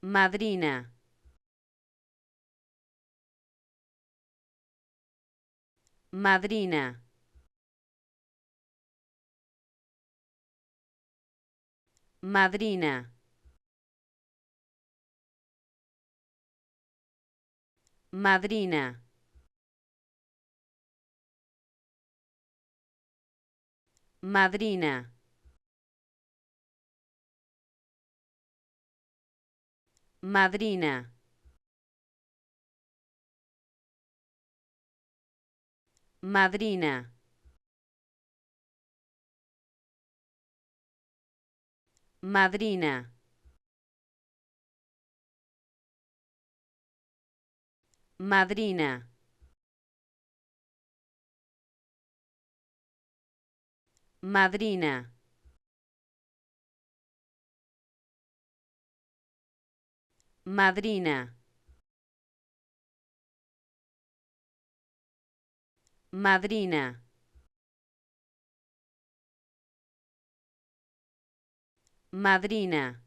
madrina, madrina, madrina, madrina, madrina, madrina, madrina, madrina, madrina, madrina, madrina, madrina, madrina.